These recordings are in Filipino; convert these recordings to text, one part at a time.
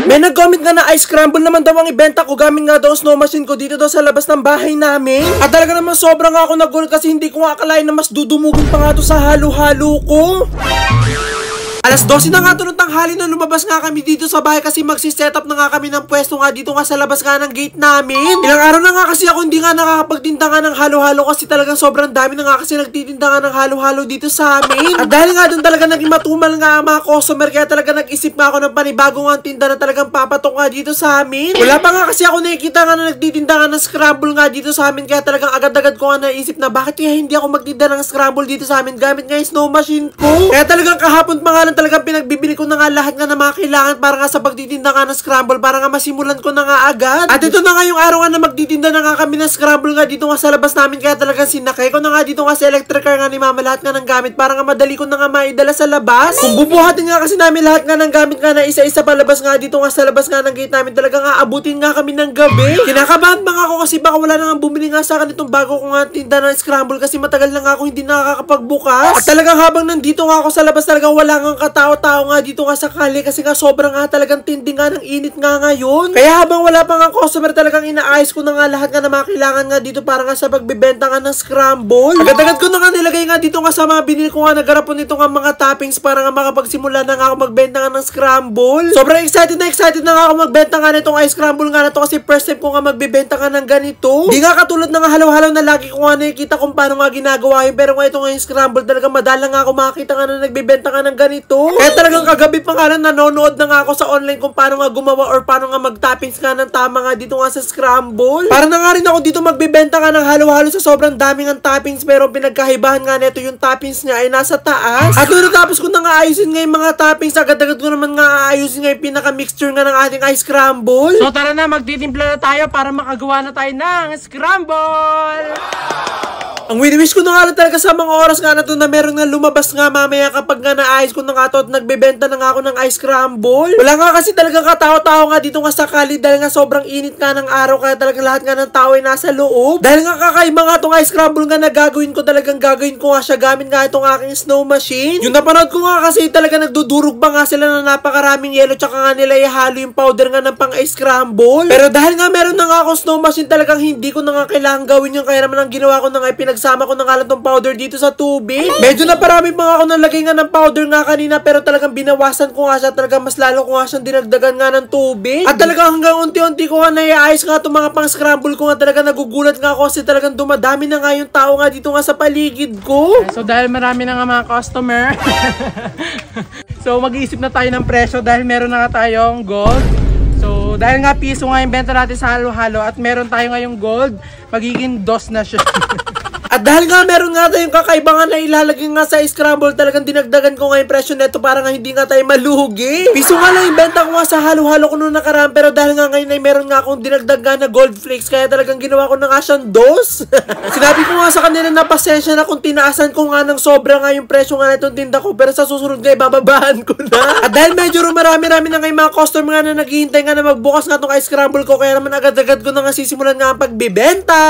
May nag-comment nga na ice scramble naman daw ang ibenta ko gamit nga daw snow machine ko dito daw sa labas ng bahay namin. At talaga naman sobrang ako nagulat kasi hindi ko nga akalain na mas dudumugin pa nga to sa halo-halo ko. Alas 12 na nga ito ng tanghali na lumabas nga kami dito sa bahay kasi magsiset up na nga kami ng pwesto nga dito nga sa labas nga ng gate namin. Ilang araw na nga kasi ako hindi nga nakakapagtinda nga ng halo-halo kasi talagang sobrang dami na nga kasi nagtitinda nga ng halo-halo dito sa amin. At dahil nga doon talaga naging matumal nga ang mga customer kaya talaga nag-isip nga ako ng panibagong nga tinda na talagang papatok nga dito sa amin. Wala pa nga kasi ako nakikita nga na nagtitinda nga ng scramble nga dito sa amin kaya talagang agad-agad ko nga naisip na bakit kaya hindi ako magtinda ng scramble dito sa amin gamit nga yung snow machine ko. Kaya talagang kahapon pa nga lang talagang pinagbibili ko na nga lahat nga ng mga kailangan para nga sa pagtitinda nga ng scramble para nga masimulan ko na nga agad. At ito na nga yung araw nga na magtitinda na nga kami ng scramble nga dito nga sa labas namin kaya talagang sinakay ko na nga dito nga sa electric car nga ni mama lahat nga ng gamit para nga madali ko na nga maidala sa labas. Kung bubuhatin nga kasi namin lahat nga ng gamit nga na isa-isa palabas nga dito nga sa labas nga ng gate namin talaga nga abutin nga kami ng gabi. Kinakabahan pa nga ako kasi baka wala na nga bumili nga sa akin itong bago ko nga tinda ng scramble kasi matagal na nga ako hindi nakakapagbukas. At talagang habang nandito nga ako sa labas talagang wala nga katao-tao nga dito nga sa kali kasi nga sobrang nga talagang tindi nga ng init nga ngayon. Kaya habang wala pa nga customer talagang inaayos ko na nga lahat nga na mga kailangan nga dito para nga sa pagbibenta nga ng scramble. Agad-agad ko na nga nilagay nga dito nga sa mga binili ko nga nagarapon nito nga mga toppings para nga makapagsimula na nga ako magbenta nga ng scramble. Sobrang excited na nga ako magbenta nga nitong ice scramble nga na to kasi first time ko nga magbibenta nga ng ganito. Di nga katulad ng halaw-halaw na lagi ko nga nakikita kung paano nga ginagawa yun pero nga ito nga yung scramble talagang madalang nga ako makakita nga na nagbibenta nga ng ganito. Kaya talagang kagabi pa nga na nanonood na nga ako sa online kung paano nga gumawa or paano nga mag-toppings nga ng tama nga dito nga sa scramble. Para na nga rin ako dito magbibenta nga ng halo-halo sa sobrang daming ng toppings pero pinagkahibahan nga neto yung toppings niya ay nasa taas. At nung natapos ko na nga ayusin nga yung mga toppings agad-agad ko naman nga ayusin nga yung pinaka-mixture nga ng ating ice scramble. So tara na magtitimpla na tayo para makagawa na tayo ng scramble! Ang wini-wish ko na nga lang talaga sa mga oras nga na to na meron nga lumabas nga mamaya kapag nga naayos ko na nga to at nagbebenta na nga ako ng ice scramble. Wala nga kasi talagang katao-tao nga dito nga sa kali dahil nga sobrang init nga ng araw kaya talagang lahat nga ng tao ay nasa loob. Dahil nga kakaiba nga tong ice scramble nga na gagawin ko ko nga siya gamit nga itong aking snow machine. Yung napanood ko nga kasi talaga nagdudurog ba nga sila na napakaraming yelo tsaka nga nila ihalo yung powder nga ng pang ice scramble. Pero dahil nga meron na nga akong snow machine talagang hindi ko na nga kailangan gawin yung kaya naman ang ginawa ko na nga pinagsama ko na nga lang tong powder dito sa tubig. Medyo na parami pa nga ako nalagay nga ng powder nga kanina pero talagang binawasan ko nga siya talagang mas lalo ko nga siyang dinagdagan nga ng tubig. At talagang hanggang unti-unti ko nga naiayos nga itong mga pang scramble ko nga talaga nagugulat nga ako kasi talagang dumadami na nga yung tao nga dito nga sa paligid ko. So dahil marami na nga mga customer so mag-iisip na tayo ng presyo dahil meron na nga tayong gold. So dahil nga piso nga yung benta natin sa halo-halo at meron tayo ngayong gold, magiging dos na siya. At dahil nga meron nga tayong kakaiba nga na ilalagay nga sa scramble, talagang dinagdagan ko nga yung presyo neto para nga hindi nga tayo malugi. Piso nga lang yung benta ko nga sa halo-halo ko noong nakaraan pero dahil nga ngayon ay meron nga akong dinagdag nga na gold flakes kaya talagang ginawa ko na nga siyang dos. Sinabi ko nga sa kanila na pasensya na kung tinaasan ko nga ng sobra nga yung presyo nga na itong tinda ko pero sa susunod nga ibababahan ko na. At dahil medyo marami-rami na nga yung mga customer nga na naghihintay nga na magbukas nga itong ice scramble ko kaya naman agad-agad ko na nga sisimulan nga ang pagbibenta.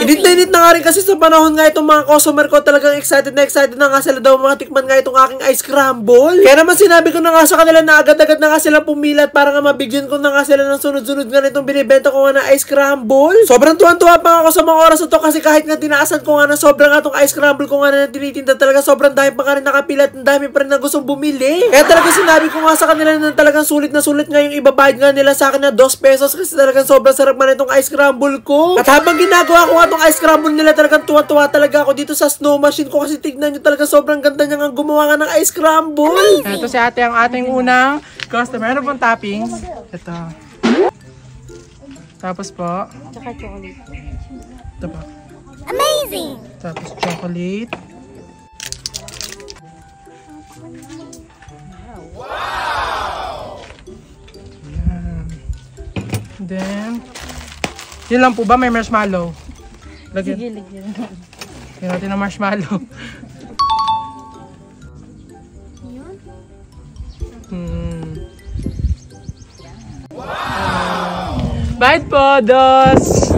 Init na nga rin kasi sa panahon nga itong mga customer ko talagang excited na nga sila daw mga tikman nga itong aking ice scramble. Kaya naman sinabi ko na nga sa kanila na agad-agad na nga sila pumilat para nga mabigyan ko na nga sila ng sunod-sunod nga nitong binibenta ko nga na ice scramble. Sobrang tuwan-tuwa pa ako sa mga oras na to kasi kahit nga tinaasan ko nga na sobrang nga itong ice scramble ko nga na tinitinda talaga sobrang dami pa nga rin nakapilat ang dami pa rin na gustong bumili. Kaya talaga sinabi ko nga sa kanila na talagang sulit nga yung ibabayad nga nila sa akin na 2 pesos kasi talagang sobrang sarap nga nitong ice scramble ko. At habang ginagawa ko nga itong ice scramble nila talagang tuwa-tuwa talaga ako dito sa snow machine ko kasi tignan nyo talaga sobrang ganda niya nga gumawa nga ng ice scramble. Ito si ate ang ating unang customer. Ano pong toppings? Ito. Tapos po. Tsaka chocolate. Ito po. Amazing! Tapos chocolate. Wow! Yan. Then, yun lang po ba? May marshmallow? Lagyan. Sige, lagyan. Lagyan natin ng marshmallow. Wow! Bite po, dos!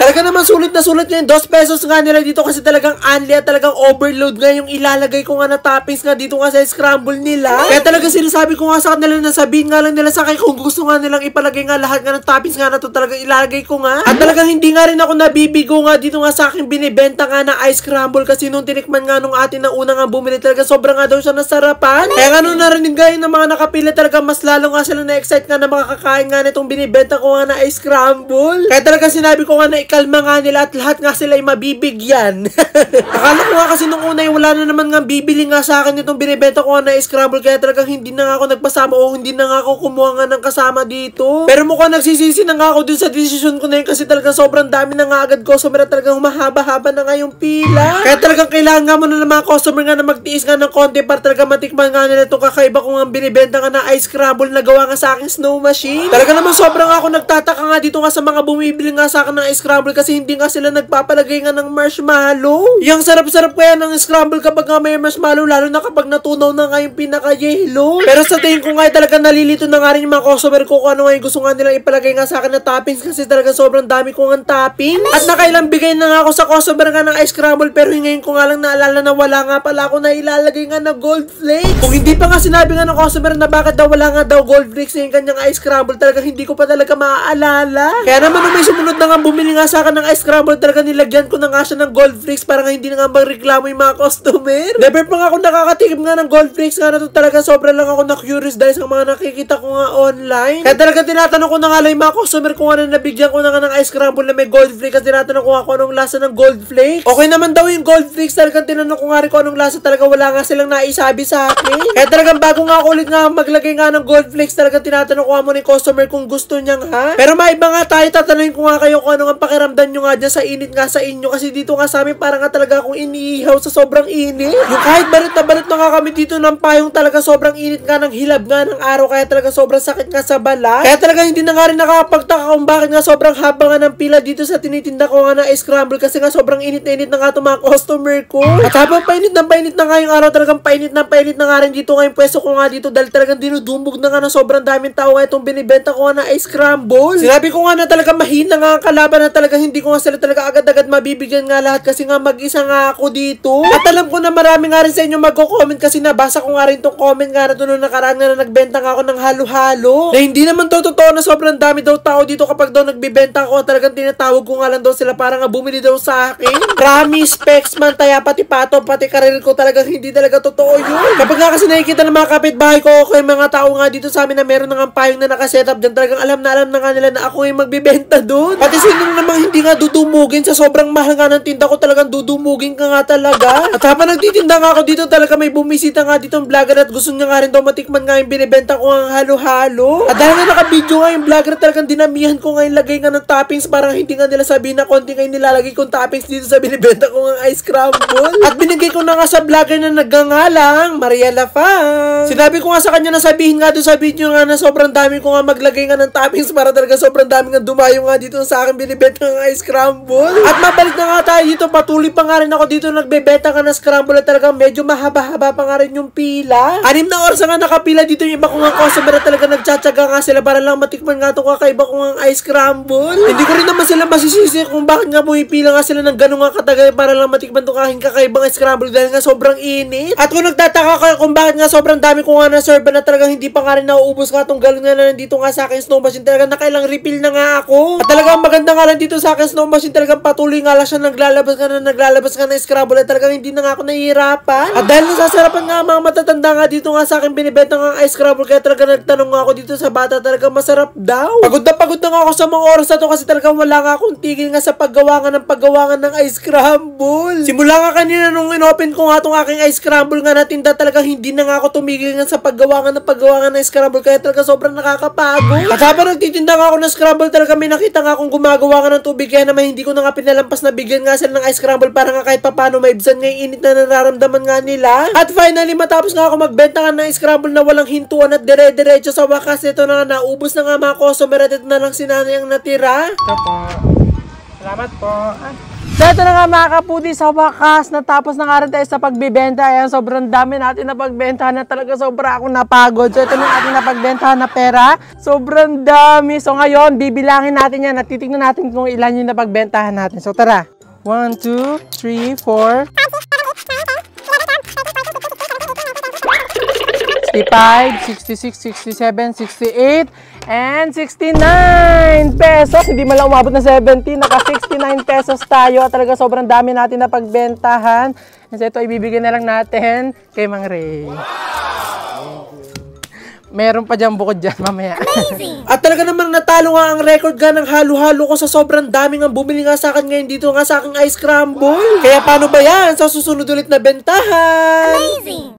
Talaga naman sulit na sulit nga yung 2 pesos nga nila dito kasi talagang unli at talagang overload nga yung ilalagay ko nga na toppings nga dito nga sa scramble nila. Kaya talaga sinasabi ko nga sa kanila na sabihin nga lang nila sa akin kung gusto nga nilang ipalagay nga lahat nga ng toppings nga na to talagang ilalagay ko nga. At talagang hindi nga rin ako nabibigo nga dito nga sa akin binibenta nga na ice scramble kasi nung tinikman nga nung atin na una nga bumili talaga sobrang nga daw siya nasarapan. Kaya nga nung narinig nga yun ng mga nakapila talaga mas lalo nga sila na-excite nga na makakakain nga nitong binibenta ko nga na ice scramble. Kaya talaga sinabi ko nga na ikalma nga nila at lahat nga sila ay mabibigyan. Akala ko nga kasi nung una ay wala na naman nga bibili nga sa akin itong binibenta ko nga na ice scramble kaya talagang hindi na nga ako nagpasama o hindi na nga ako kumuha nga ng kasama dito. Pero mukhang nagsisisi na nga ako dun sa decision ko na yun kasi talagang sobrang dami na nga agad customer at talagang humahaba-haba na nga yung pila. Kaya talagang kailangan nga muna ng mga customer nga na magtiis nga ng konti para talaga matikman nga nila itong kakaiba ko nga binibenta nga na ice scramble na gawa nga sa aking snow machine. Talaga naman sobrang ako nagtataka nga dito nga sa mga bumibili nga sa akin ng ice scramble kasi hindi nga sila nagpapalagay nga ng marshmallow. Yung sarap-sarap kaya ng scramble kapag nga may marshmallow lalo na kapag natunaw na nga yung pinaka-yellow. Pero sa tingin ko nga talaga nalilito na nga rin yung mga customer ko kung ano nga yung gusto nga nilang ipalagay nga sa akin na toppings kasi talaga sobrang dami ko nga toppings. At nakailang bigay na nga ako sa customer nga ng ice scramble pero ngayon ko nga lang naalala na wala nga pala ako na ilalagay nga na gold flakes. Kung hindi pa nga sinabi nga ng customer na bakit daw wala nga daw gold flakes na yung kanyang ice scramble talaga hindi ko pa talaga maaalala. Kaya naman nung may sumunod na nga bumili nga sa akin ng ice scramble talaga nilagyan ko na nga siya ng gold flakes para nga hindi na nga magreklamo yung mga customer. Never pa nga ako nakakatikim nga ng gold flakes nga na to talaga sobrang lang ako na curious dahil sa mga nakikita ko nga online. Kaya talaga tinatanong ko na nga lang yung mga customer ko nga na nabigyan ko na nga ng ice scramble na may gold flakes kasi tinatanong ko nga kung anong lasa ng gold flakes. Okay naman daw yung gold flakes talaga tinanong ko nga rin kung anong lasa talaga wala nga silang naisabi sa akin. Kaya talagang bago nga ako ulit nga maglagay nga ng gold flakes talaga tinatanong ko nga muna yung customer kung gusto niya nga. Pero maiba nga tayo tatanungin ko nga kayo kung ano nga pakiramdam nyo nga dyan sa init nga sa inyo kasi dito nga sa amin parang nga talaga akong iniihaw sa sobrang init. Yung kahit balot na nga kami dito ng payong talaga sobrang init nga ng hilab nga ng araw kaya talaga sobrang sakit nga sa balat. Kaya talaga hindi na nga rin nakakapagtaka kung bakit nga sobrang haba nga ng pila dito sa tinitinda ko nga na ice scramble kasi nga sobrang init na init na nga itong mga customer ko. At habang painit na nga yung araw talagang painit na nga rin dito nga yung pwesto ko nga dito dahil talagang dinudumog na nga na sobrang daming tao nga itong binibenta ko nga na ice scramble. Sinabi ko nga na talaga mahina nga ang kalaban na talaga hindi ko nga sila talaga agad-agad mabibigyan nga lahat kasi nga mag-isa nga ako dito. At alam ko na marami nga rin sa inyo magko-comment kasi nabasa ko nga rin tong comment nga na doon nakaraan nga na nagbenta nga ako ng halo-halo. Na hindi naman to totoo na sobrang dami daw tao dito kapag daw nagbibenta ako talagang tinatawag ko nga lang daw sila para nga bumili daw sa akin. Promise, specs man, taya, pati pato, pati karir ko talagang hindi talaga totoo yun. Kapag nga kasi nakikita ng mga kapitbahay ko okay mga tao nga dito sa amin na meron nga payong na nakasetup dyan talagang alam na nga nila na ako yung magbibenta doon. Pati sino namang hindi nga dudumugin sa sobrang mahal nga ng tinda ko talagang dudumugin ka nga talaga. At habang nagtitinda nga ako dito talaga may bumisita nga dito ang vlogger at gusto niya nga rin daw matikman nga yung binibenta ko ang halo-halo. At dahil nga naka-video nga yung vlogger talagang dinamihan ko nga yung lagay nga ng toppings para hindi nga nila sabihin na konti nga yung nilalagay kong toppings dito sa binibenta ko nga ice scramble. At binigay ko na nga sa vlogger na nagngangalang Maria Lafang. Sinabi ko nga sa kanya na sabihin nga doon sa video nga na sobrang dami ko nga maglagay nga ng toppings para talaga sobrang dami nga dumayo nga dito sa akin binibenta nga ice scramble. At mabalik na nga tayo dito patuloy pa nga rin ako dito nagbebenta nga ng scramble at talagang medyo mahaba-haba pa nga rin yung pila. 6 na oras nga nakapila dito yung iba ko nga customer at talaga nagtsatsaga nga sila para lang matikman nga itong kakaiba ko nga ice scramble. Hindi ko rin naman sila masisisi kung bakit nga pumipila nga sila ng ganun nga katagal para lang matikman itong aking kakaibang ice scramble dahil nga sobrang init. At kung nagtataka kayo kung bakit nga sobrang dami ko nga na-serve na talagang hindi pa nga rin nauubos nga itong galon nga na nandito nga sa akin snow machine talagang nakailang refill na nga ako. At talagang maganda nga lang dito sa akin snow machine talagang patuloy nga lang siya naglalabas nga ng scramble at talagang hindi na nga ako nahihirapan. At dahil nasasarapan nga mga matatanda nga dito nga sa akin binibenta nga ice scramble kaya talaga nagtanong nga ako dito sa bata talagang masarap daw. Pagod na nga ako sa mga oras na to kasi talagang wala nga akong tigil nga sa paggawa ng ice scramble. Simula nga kanina nung inopen ko nga itong aking ice scramble nga na tinda talagang hindi na nga ako tumigil nga sa paggawa ng ice scramble kaya talaga sobrang nakakapagod. At habang nagtitinda nga ako ng scramble talaga may nakita nga akong gumagawa nga ng tubig kaya naman hindi ko na nga pinalampas na bigyan nga sila ng ice scramble para nga kahit papano maibsan nga yung init na nararamdaman nga nila. At finally matapos nga ako magbenta nga ng ice scramble na walang hintuan at dire-diretso sa wakas ito na nga naubos na nga mga customer at ito na lang si nanay ang natira. Ito po. Salamat po. So ito na nga mga kapudi, sa wakas, natapos na nga rin tayo sa pagbibenta. Ayan, sobrang dami natin na pagbentahan na talaga, sobra akong napagod. So ito na ating napagbentahan na pera, sobrang dami. So ngayon, bibilangin natin yan at titignan natin kung ilan yung napagbentahan natin. So tara, 1, 2, 3, 4, 65, 66, 67, 68, and 69 pesos. Hindi man lang umabot na 70, naka 69 pesos tayo. At talaga sobrang dami natin na pagbentahan. Kasi ito ibibigay na lang natin kay Mang Ray. Meron pa dyan bukod dyan mamaya. At talaga namang natalo nga ang record nga ng halo-halo ko sa sobrang daming ang bumili nga sa akin ngayon dito nga sa aking ice crumble. Kaya paano ba yan sa susunod ulit na bentahan? Amazing!